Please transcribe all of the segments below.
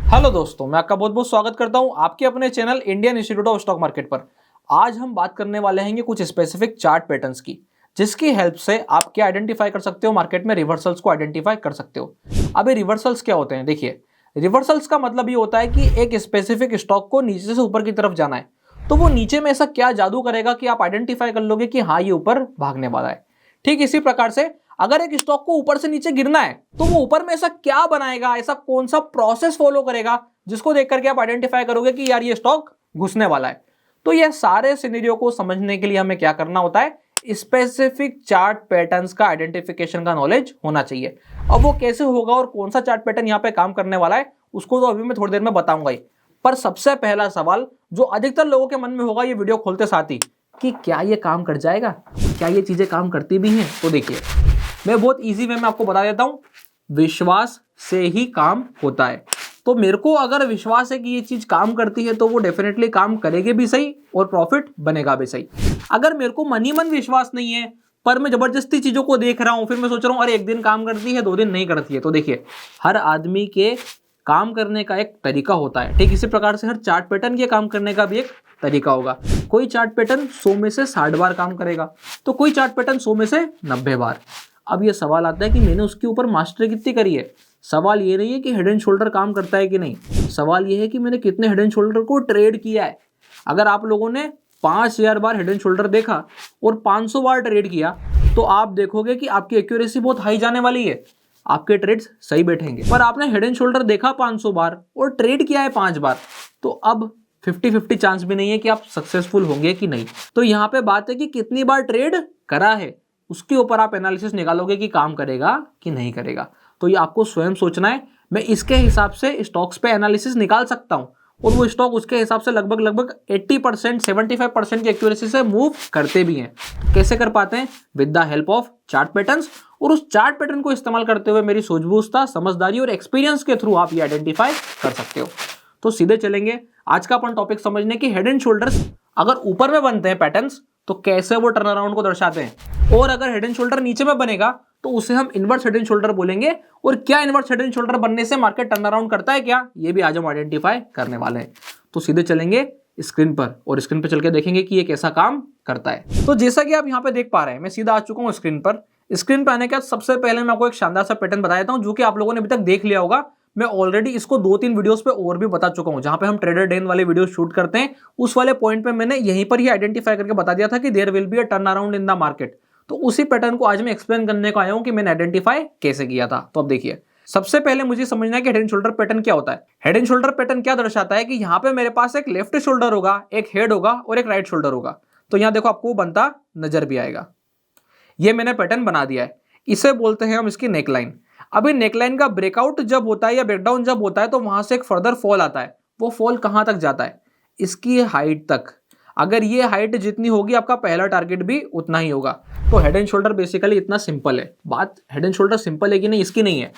Hello दोस्तों, मैं आपका बहुत बहुत स्वागत करता हूं आपके अपने channel Indian institute of stock market पर। आज हम बात करने वाले हैं कुछ स्पेसिफिक चार्ट पैटर्न्स की, जिसकी हेल्प से आप क्या आइडेंटिफाई कर सकते हो, मार्केट में रिवर्सल्स को आइडेंटिफाई कर सकते हो। अब ये रिवर्सल्स क्या होते हैं? देखिए, रिवर्सल्स का मतलब ये होता है कि एक स्पेसिफिक स्टॉक को नीचे से ऊपर की तरफ जाना है, तो वो नीचे में ऐसा क्या जादू करेगा कि आप आइडेंटिफाई कर लोगे कि हाँ, ये ऊपर भागने वाला है। ठीक इसी प्रकार से अगर एक स्टॉक को ऊपर से नीचे गिरना है तो वो ऊपर में ऐसा क्या बनाएगा, ऐसा कौन सा प्रोसेस फॉलो करेगा जिसको देख करके आप आइडेंटिफाई करोगे कि यार ये स्टॉक घुसने वाला है। तो ये सारे सिनेरियो को समझने के लिए हमें क्या करना होता है, स्पेसिफिक चार्ट पैटर्न्स का आइडेंटिफिकेशन का नॉलेज होना चाहिए। अब वो कैसे होगा और कौन सा चार्ट पैटर्न यहाँ पे काम करने वाला है उसको तो अभी मैं थोड़ी देर में बताऊंगा ही। पर सबसे पहला सवाल जो अधिकतर लोगों के मन में होगा ये वीडियो खोलते साथ ही, कि क्या ये काम कर जाएगा, क्या ये चीजें काम करती भी हैं? तो देखिए, मैं बहुत इजी वे में आपको बता देता हूं, विश्वास से ही काम होता है। तो मेरे को अगर विश्वास है कि ये चीज काम करती है तो वो डेफिनेटली काम करेगी भी सही और प्रॉफिट बनेगा भी सही। अगर मेरे को मन ही मन विश्वास नहीं है पर मैं जबरदस्ती चीजों को देख रहा हूं, फिर मैं सोच रहा हूं अरे एक दिन काम करती है, 2 दिन नहीं करती है, तो देखिए, हर आदमी के काम करने का एक तरीका होता है। ठीक इसी प्रकार से हर चार्ट पैटर्न के काम करने का भी एक तरीका होगा। कोई चार्ट पैटर्न 100 में से 60 बार काम करेगा, तो कोई चार्ट पैटर्न 100 में से 90 बार। अब ये सवाल आता है कि मैंने उसके ऊपर मास्टरी कितनी करी है। सवाल ये नहीं है कि हेड एंड शोल्डर काम करता है कि नहीं, सवाल ये है कि मैंने कितने हेड एंड शोल्डर को ट्रेड किया है। अगर आप लोगों ने 5000 बार हेड एंड शोल्डर देखा और 500 बार ट्रेड किया तो आप देखोगे कि आपकी एक्यूरेसी बहुत हाई जाने वाली है, आपके ट्रेड्स सही बैठेंगे। पर आपने हेड एंड शोल्डर देखा 500 बार और ट्रेड किया है 5 बार, तो अब 50-50 चांस भी नहीं है कि आप सक्सेसफुल होंगे कि नहीं। तो यहाँ पे बात है कि कितनी बार ट्रेड करा है, उसके ऊपर आप एनालिसिस निकालोगे कि काम करेगा कि नहीं करेगा। तो ये आपको स्वयं सोचना है। मैं इसके हिसाब से स्टॉक्स पे एनालिसिस निकाल सकता हूँ और वो स्टॉक उसके हिसाब से लगभग 80% 75% की एक्यूरेसी से मूव करते भी हैं। तो कैसे कर पाते हैं? With the help of chart patterns. और उस चार्ट पैटर्न को इस्तेमाल करते हुए मेरी सूझबूझता, समझदारी और एक्सपीरियंस के थ्रू आप ये आइडेंटिफाई कर सकते हो। तो सीधे चलेंगे आज का अपन टॉपिक समझने की। हेड एंड शोल्डर्स अगर ऊपर में बनते हैं पैटर्न्स तो कैसे वो टर्न अराउंड को दर्शाते हैं, और अगर हेड एंड शोल्डर नीचे में बनेगा तो उसे हम इनवर्स हेड एंड शोल्डर बोलेंगे। और क्या इनवर्स हेड एंड शोल्डर बनने से मार्केट टर्न अराउंड करता है क्या, ये भी आज हम आइडेंटिफाई करने वाले हैं। तो सीधे चलेंगे स्क्रीन पर और स्क्रीन पर चल के देखेंगे कि ये कैसा काम करता है। तो जैसा कि आप यहाँ पे देख पा रहे हैं, मैं सीधा आ चुका हूँ स्क्रीन पर। स्क्रीन पर आने के बाद सबसे पहले मैं आपको एक शानदार सा पैटर्न बता देता हूँ जो कि आप लोगों ने अभी तक देख लिया होगा। मैं ऑलरेडी इसको 2-3 वीडियोस पे और भी बता चुका हूं, जहां पे हम ट्रेडर डेन वाले वीडियो शूट करते हैं। उस वाले पॉइंट पे मैंने यहीं पर ही आइडेंटिफाई करके बता दिया था कि there will be a turnaround in the market. तो उसी पैटर्न को आज मैं एक्सप्लेन करने को आया हूं कि मैंने आइडेंटिफाई कैसे किया था। तो अब देखिए, सबसे पहले मुझे समझना है कि हेड एंड शोल्डर पैटर्न क्या होता है। हेड एंड शोल्डर पैटर्न क्या दर्शाता है कि यहाँ पे मेरे पास एक लेफ्ट शोल्डर होगा, एक हेड होगा और एक राइट शोल्डर होगा। तो यहाँ देखो, आपको बनता नजर भी आएगा। ये मैंने पैटर्न बना दिया है, इसे बोलते हैं हम इसकी नेकलाइन। अभी नेकलाइन का ब्रेकआउट जब होता है या ब्रेकडाउन जब होता है तो वहां से एक फर्दर फॉल आता है। वो फॉल कहां तक जाता है? इसकी हाइट तक। अगर ये हाइट जितनी होगी आपका पहला टारगेट भी उतना ही होगा। तो हेड एंड शोल्डर बेसिकली इतना सिंपल है। बात हेड एंड शोल्डर सिंपल है कि नहीं इसकी नहीं है,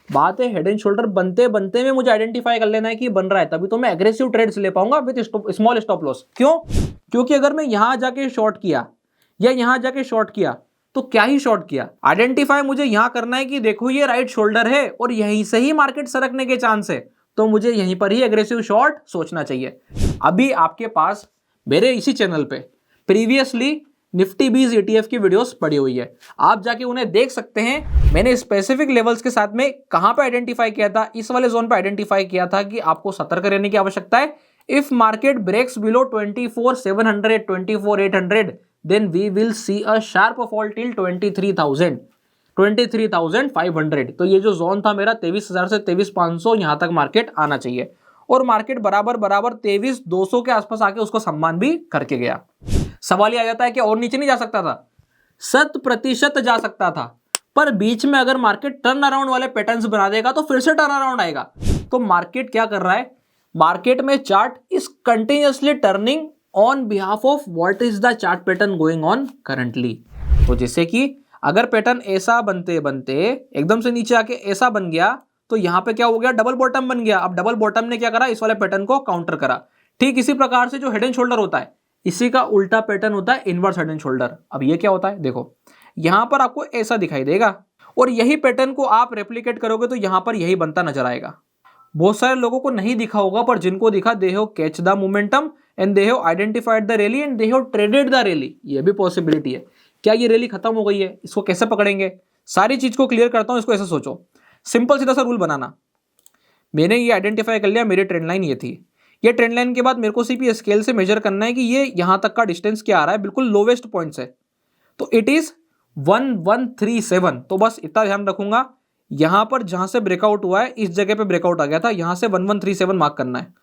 बात है हेड एंड शोल्डर बनते बनते में मुझे आइडेंटिफाई कर लेना है कि बन रहा है, तभी तो मैं एग्रेसिव ट्रेड्स ले पाऊंगा विद स्मॉल स्टॉप लॉस। क्यों? क्योंकि अगर मैं यहां जाके शॉर्ट किया या यहां जाके शॉर्ट किया तो क्या ही शॉर्ट किया, आइडेंटिफाई मुझे यहां करना है कि देखो ये राइट शोल्डर है और यहीं से ही मार्केट सरकने के चांस है, तो मुझे यहीं पर ही एग्रेसिव शॉर्ट सोचना चाहिए। अभी आपके पास मेरे इसी चैनल पे प्रीवियसली निफ्टी 20 ETF की वीडियोस पड़ी हुई है, आप जाके उन्हें देख सकते हैं। मैंने स्पेसिफिक लेवल्स के साथ में कहां पे आइडेंटिफाई किया था, इस वाले जोन पे आइडेंटिफाई किया था कि आपको सतर्क रहने की आवश्यकता है। If market breaks below 24,700 24,800 then we will see a sharp fall till 23,500। तो ये जो जोन था मेरा 23,000 से 23,500, यहां तक मार्केट आना चाहिए और मार्केट बराबर 23,200 के आसपास आके उसको सम्मान भी करके गया। सवाल ये आ जाता है कि और नीचे नहीं जा सकता था? 100% जा सकता था, पर बीच में अगर मार्केट टर्न अराउंड वाले पैटर्न्स बना देगा तो फिर से टर्न अराउंड आएगा। तो मार्केट क्या कर रहा है? मार्केट में chart is continuously turning on behalf of what is the chart pattern going on currently. तो जैसे कि अगर पैटर्न ऐसा बनते बनते एकदम से नीचे आके ऐसा बन गया तो यहां पे क्या हो गया? डबल बॉटम बन गया। अब डबल बॉटम ने क्या करा? इस वाले पैटर्न को काउंटर करा। ठीक इसी प्रकार से जो हेड एंड शोल्डर होता है, इसी का उल्टा पैटर्न होता है इनवर्स हेड एंड शोल्डर। अब ये क्या होता है? देखो, यहां पर आपको ऐसा दिखाई देगा और यही पैटर्न को आप रेप्लिकेट करोगे तो यहां पर यही बनता नजर आएगा। बहुत सारे लोगों को नहीं दिखा होगा, पर जिनको दिखा, they have catch the momentum and they have identified the rally and they have traded the rally. ये भी पॉसिबिलिटी है। क्या ये रैली खत्म हो गई है, इसको कैसे पकड़ेंगे, सारी चीज को क्लियर करता हूं। इसको ऐसे सोचो, सिंपल सीधा सा रूल बनाना। मैंने ये आइडेंटिफाई कर लिया, मेरी ट्रेंड लाइन ये थी। ये ट्रेंड लाइन के बाद मेरे को सिर्फ ये स्केल से मेजर करना है कि ये यहां तक का डिस्टेंस क्या आ रहा है, बिल्कुल लोवेस्ट पॉइंट से। तो इट इज 1137। तो बस इतना ध्यान रखूंगा, यहां पर जहां से ब्रेकआउट हुआ है इस जगह पे ब्रेकआउट आ गया था, यहां से 1137 मार्क करना है।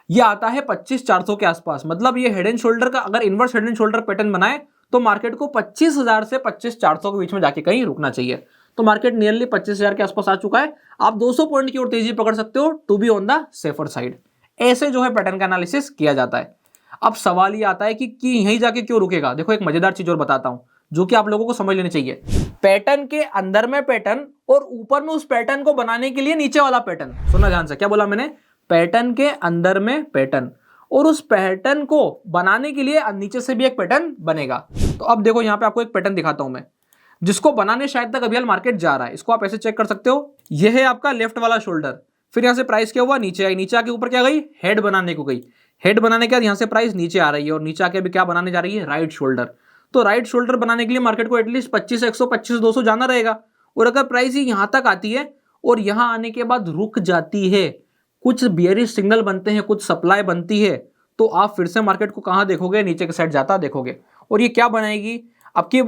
ये आता है 25,400 के आसपास। मतलब ये हेड एंड शोल्डर का अगर inverse head and shoulder pattern बनाए तो मार्केट को 25,000 से 25,400 के बीच में जाके कहीं रुकना चाहिए। तो मार्केट नियरली 25,000 के आसपास आ चुका है। आप 200 पॉइंट की ओर तेजी पकड़ सकते हो to be on the safer side. ऐसे जो है पैटर्न का एनालिसिस किया जाता है। अब सवाल ये आता है कि यहीं जाके क्यों रुकेगा। देखो एक मजेदार चीज और बताता हूं जो कि आप लोगों को समझ लेनी चाहिए। पैटर्न के अंदर में पैटर्न और ऊपर में उस पैटर्न को बनाने के लिए नीचे वाला पैटर्न। सुनना ध्यान से, क्या बोला मैंने, पैटर्न के अंदर में पैटर्न और उस पैटर्न को बनाने के लिए नीचे से भी एक पैटर्न बनेगा। तो अब देखो यहां पे आपको एक पैटर्न दिखाता हूं मैं, जिसको बनाने शायद तक अभी हाल मार्केट जा रहा है। इसको आप ऐसे चेक कर सकते हो, यह है आपका लेफ्ट वाला शोल्डर। फिर यहां से प्राइस क्या हुआ, नीचे आई, नीचे आके ऊपर क्या गई, हेड बनाने को गई। हेड बनाने के बाद यहां से प्राइस नीचे आ रही है और नीचे आके अभी क्या बनाने जा रही है, राइट शोल्डर। तो राइट शोल्डर बनाने के लिए मार्केट को एटलीस्ट 25,100 25,200 जाना रहेगा। और अगर प्राइस ही यहां तक आती है और यहां आने के बाद रुक जाती है, कुछ बियरिश सिग्नल बनते हैं, कुछ सप्लाई बनती है, तो आप फिर से मार्केट को कहां देखोगे, नीचे के साइड जाता देखोगे। और ये क्या बनाएगी, अब की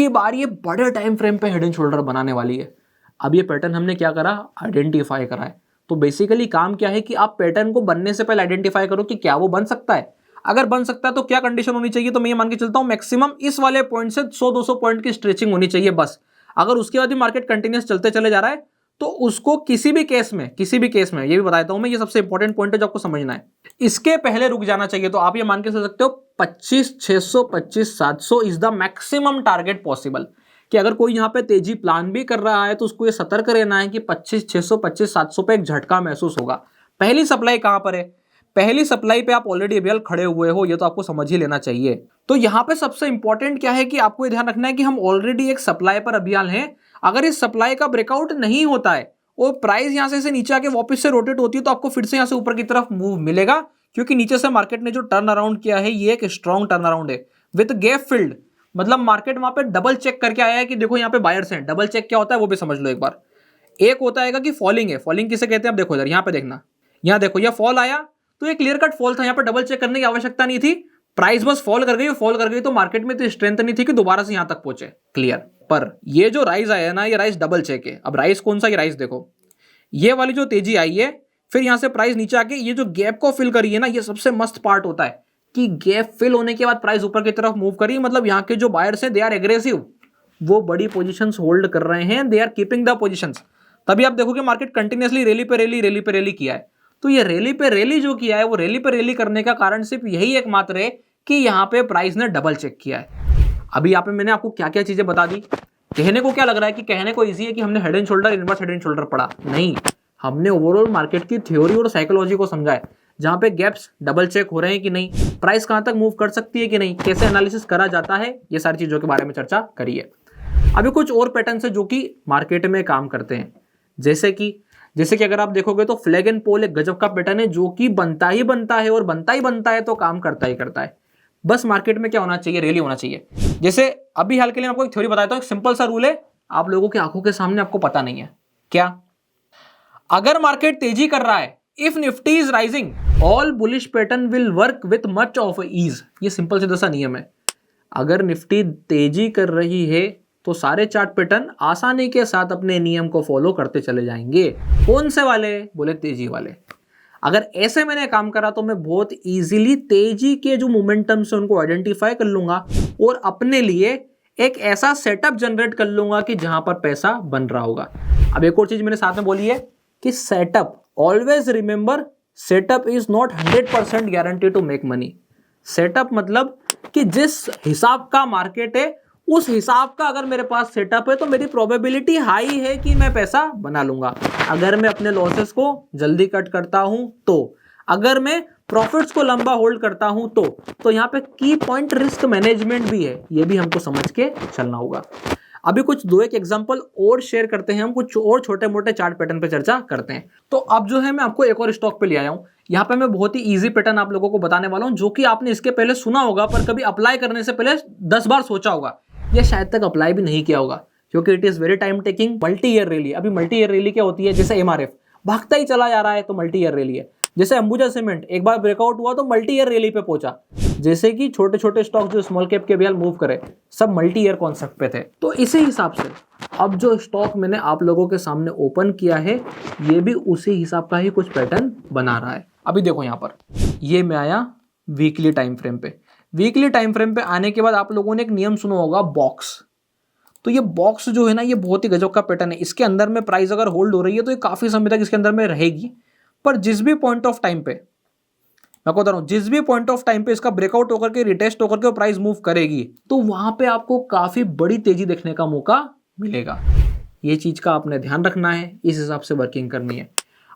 बार ये बड़े टाइम फ्रेम पे हेड एंड शोल्डर बनाने वाली है। अब ये पैटर्न हमने क्या करा, आइडेंटिफाई करा है। तो बेसिकली काम क्या है कि आप पैटर्न को बनने से पहले आइडेंटिफाई करो कि क्या वो बन सकता है। अगर बन सकता है तो क्या कंडीशन होनी चाहिए, तो मैं ये मान के चलता हूं मैक्सिमम इस वाले पॉइंट से 100-200 पॉइंट की स्ट्रेचिंग होनी चाहिए बस। अगर उसके बाद भी मार्केट कंटिन्यूस चलते चले जा रहा है तो उसको किसी भी केस में ये भी बताता हूं मैं, ये सबसे इंपॉर्टेंट पॉइंट है जो आपको समझना है, इसके पहले रुक जाना चाहिए। तो आप ये मान के चल सकते हो 25,600 25,700 is the maximum target possible. कि अगर कोई यहाँ पे तेजी प्लान भी कर रहा है तो उसको ये सतर्क रहना है कि 25,600 25,700 पे एक झटका महसूस होगा। पहली सप्लाई कहां पर है, पहली सप्लाई पे आप ऑलरेडी अभी खड़े हुए हो, ये तो आपको समझ ही लेना चाहिए। तो यहाँ पे सबसे इंपॉर्टेंट क्या है कि आपको ये ध्यान रखना है कि हम ऑलरेडी एक सप्लाई पर अभियान हैं। अगर इस सप्लाई का ब्रेकआउट नहीं होता है और प्राइस यहां से नीचे आके वापस से रोटेट होती है तो आपको फिर से यहां से ऊपर की तरफ मूव मिलेगा, क्योंकि नीचे से मार्केट ने जो टर्न अराउंड किया है ये एक स्ट्रॉन्ग टर्न अराउंड है विद गैप फिल्ड। मतलब मार्केट वहां पे डबल चेक करके आया है कि देखो यहाँ पे बायर्स हैं। डबल चेक क्या होता है वो भी समझ लो एक बार। एक होता है कि फॉलिंग है, फॉलिंग किसे कहते हैं, आप देखो इधर, यहाँ पे देखना, यहाँ देखो ये फॉल आया तो ये क्लियर कट फॉल था, यहाँ पे डबल चेक करने की आवश्यकता नहीं थी। प्राइस बस फॉल कर गई तो मार्केट में तो स्ट्रेंथ नहीं थी कि दोबारा से यहां तक पहुंचे, क्लियर। पर ये जो राइज आया है ना, ये राइज डबल चेक है। अब राइज कौन सा, ये राइज देखो, ये वाली जो तेजी आई है, फिर यहां से प्राइस नीचे आके ये जो गैप को फिल करी है ना, ये सबसे मस्त पार्ट होता है कि गैप फिल होने के बाद प्राइस ऊपर की तरफ मूव करी। मतलब यहाँ के जो बायर्स हैं दे आर एग्रेसिव, वो बड़ी पोजीशंस होल्ड कर रहे हैं, they are keeping the positions. तभी आप देखोगे मार्केट कंटिन्यूअसली रैली पे रैली किया है। तो ये रैली पे रैली जो किया है, वो रैली पे रैली करने का कारण सिर्फ यही एकमात्र है कि यहाँ पे प्राइस ने डबल चेक किया है। अभी यहाँ पे मैंने आपको क्या क्या चीजें बता दी। कहने को क्या लग रहा है कि कहने को इजी है कि हमने head and shoulder, inverse head and shoulder पढ़ा, नहीं, हमने ओवरऑल मार्केट की थ्योरी और साइकोलॉजी को समझा है। जहां पे गैप्स डबल चेक हो रहे हैं कि नहीं, प्राइस कहां तक मूव कर सकती है कि नहीं, कैसे एनालिसिस करा जाता है, ये सारी चीजों के बारे में चर्चा करी है। अभी कुछ और पैटर्न है जो कि मार्केट में काम करते हैं, जैसे कि अगर आप देखोगे तो फ्लैग एंड पोल एक गजब का पैटर्न है जो कि बनता ही बनता है और बनता ही बनता है तो काम करता ही करता है। बस मार्केट में क्या होना चाहिए, रैली होना चाहिए। जैसे अभी हाल के लिए मैं आपको एक थ्योरी बताता हूं, एक सिंपल सा रूल है, आप लोगों की आंखों के सामने, आपको पता नहीं है क्या। अगर मार्केट तेजी कर रहा है, if Nifty is rising all bullish pattern will work with much of ease. ये सिंपल सीधा सा नियम है। अगर निफ्टी तेजी कर रही है तो सारे चार्ट पैटर्न आसानी के साथ अपने नियम को फॉलो करते चले जाएंगे। कौन से वाले, बोले तेजी वाले। अगर ऐसे मैंने काम करा तो मैं बहुत इजीली तेजी के जो मोमेंटम से उनको आइडेंटिफाई कर लूंगा और अपने लिए एक ऐसा सेटअप जनरेट कर लूंगा कि जहां पर पैसा बन रहा होगा। अब एक और चीज मैंने साथ में बोली है कि setup, always remember, setup is not 100% guarantee to make money. Setup मतलब कि जिस हिसाब का मार्केट है उस हिसाब का अगर मेरे पास सेटअप है तो मेरी प्रोबेबिलिटी हाई है कि मैं पैसा बना लूंगा। अगर मैं अपने लॉसेस को जल्दी कट करता हूं तो, अगर मैं प्रॉफिट्स को लंबा होल्ड करता हूं तो यहाँ पे की पॉइंट रिस्क मैनेजमेंट भी है, ये भी हमको समझ के चलना होगा। अभी कुछ दो एक एग्जांपल और शेयर करते हैं, हम कुछ और छोटे मोटे चार्ट पैटर्न पे चर्चा करते हैं। तो अब जो है मैं आपको एक और स्टॉक पे ले आया हूं। यहाँ पे मैं बहुत ही इजी पैटर्न आप लोगों को बताने वाला हूं, जो कि आपने इसके पहले सुना होगा पर कभी अप्लाई करने से पहले 10 बार सोचा होगा, या शायद तक अप्लाई भी नहीं किया होगा, क्योंकि it is very time taking. Multi year rally. अभी मल्टी ईयर रैली क्या होती है? जैसे MRF भागता ही चला जा रहा है तो मल्टी ईयर रैली है। जैसे अंबुजा सीमेंट एक बार ब्रेकआउट हुआ तो मल्टी ईयर रैली पे पहुंचा। जैसे कि छोटे छोटे स्टॉक जो स्मॉल कैप के भी मूव करे, सब मल्टी ईयर कॉन्सेप्ट पे थे। तो इसी हिसाब से अब जो स्टॉक मैंने आप लोगों के सामने ओपन किया है, ये भी उसी हिसाब का ही कुछ पैटर्न बना रहा है। अभी देखो यहाँ पर ये मैं आया वीकली टाइम फ्रेम पे। वीकली टाइम फ्रेम पे आने के बाद आप लोगों ने एक नियम सुना होगा, बॉक्स। तो ये बॉक्स जो है ना, ये बहुत ही गजब का पैटर्न है। इसके अंदर में प्राइस अगर होल्ड हो रही है तो ये काफी समय तक इसके अंदर में रहेगी, पर जिस भी पॉइंट ऑफ टाइम पे, मैं बता रहा हूं, जिस भी पॉइंट ऑफ टाइम पे इसका ब्रेकआउट होकर के रिटेस्ट होकर के प्राइस मूव करेगी, तो वहां पे आपको काफी बड़ी तेजी देखने का मौका मिलेगा। ये चीज का आपने ध्यान रखना है, इस हिसाब से वर्किंग करनी है।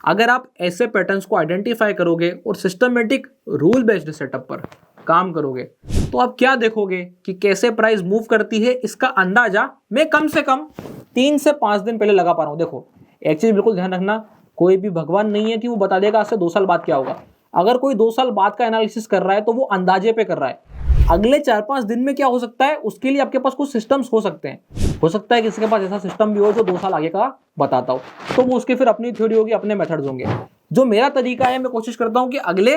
अगर आप ऐसे पैटर्न्स को आइडेंटिफाई करोगे और सिस्टमेटिक रूल बेस्ड सेटअप पर काम करोगे, तो आप क्या देखोगे कि कैसे प्राइस मूव करती है, इसका अंदाजा मैं कम से कम 3 से 5 दिन पहले लगा पा रहा हूं। देखो एक चीज बिल्कुल ध्यान रखना, कोई भी भगवान नहीं है कि वो बता देगा आज से 2 साल बाद क्या होगा। अगर कोई 2 साल बाद का एनालिसिस कर रहा है तो वो अंदाजे पे कर रहा है। अगले 4-5 दिन में क्या हो सकता है, उसके लिए आपके पास कुछ सिस्टम्स हो सकते हैं। हो सकता है किसी के पास ऐसा सिस्टम भी हो जो 2 साल आगे का बताता हो, तो वो उसकी फिर अपनी थ्योरी होगी, अपने मेथड्स होंगे। जो मेरा तरीका है, मैं कोशिश करता हूं कि अगले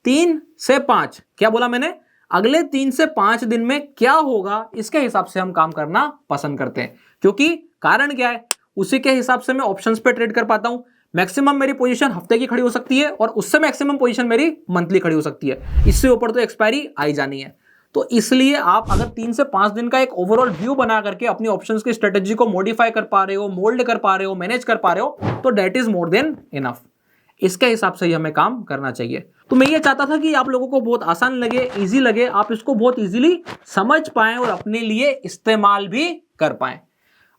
3 से 5, क्या बोला मैंने, अगले 3 से 5 दिन में क्या होगा, इसके हिसाब से हम काम करना पसंद करते हैं। क्योंकि कारण क्या है, उसी के हिसाब से मैं ऑप्शंस पे ट्रेड कर पाता हूं। मैक्सिमम मेरी पोजीशन हफ्ते की खड़ी हो सकती है और उससे मैक्सिमम पोजीशन मेरी मंथली खड़ी हो सकती है। इससे ऊपर तो एक्सपायरी आई जानी है। तो इसलिए आप अगर 3 से 5 दिन का एक ओवरऑल व्यू बना करके अपनी ऑप्शंस की स्ट्रेटेजी को मॉडिफाई कर पा रहे हो, मोल्ड कर पा रहे हो, मैनेज कर पा रहे हो, तो that is more than enough. इसके हिसाब से ही हमें काम करना चाहिए। तो मैं ये चाहता था कि आप लोगों को बहुत आसान लगे, इजी लगे, आप इसको बहुत इजीली समझ पाएं और अपने लिए इस्तेमाल भी कर पाएं।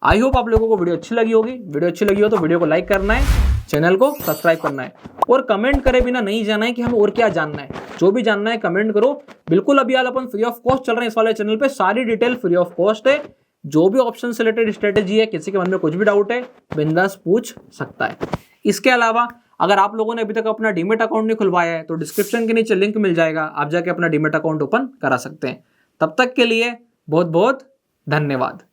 आई होप आप लोगों को वीडियो अच्छी लगी होगी। वीडियो अच्छी लगी हो तो वीडियो को लाइक करना है, चैनल को सब्सक्राइब करना है और कमेंट करे बिना नहीं जाना है कि हमें और क्या जानना है। जो भी जानना है कमेंट करो। बिल्कुल अभी यार अपन फ्री ऑफ कॉस्ट चल रहे हैं इस वाले चैनल पे, सारी डिटेल फ्री ऑफ कॉस्ट है। जो भी ऑप्शन से रिलेटेड स्ट्रेटेजी है, किसी के मन में कुछ भी डाउट है, बिंदास पूछ सकता है। इसके अलावा अगर आप लोगों ने अभी तक अपना डीमेट अकाउंट नहीं खुलवाया है तो डिस्क्रिप्शन के नीचे लिंक मिल जाएगा, आप जाके अपना डीमेट अकाउंट ओपन करा सकते हैं। तब तक के लिए बहुत बहुत धन्यवाद।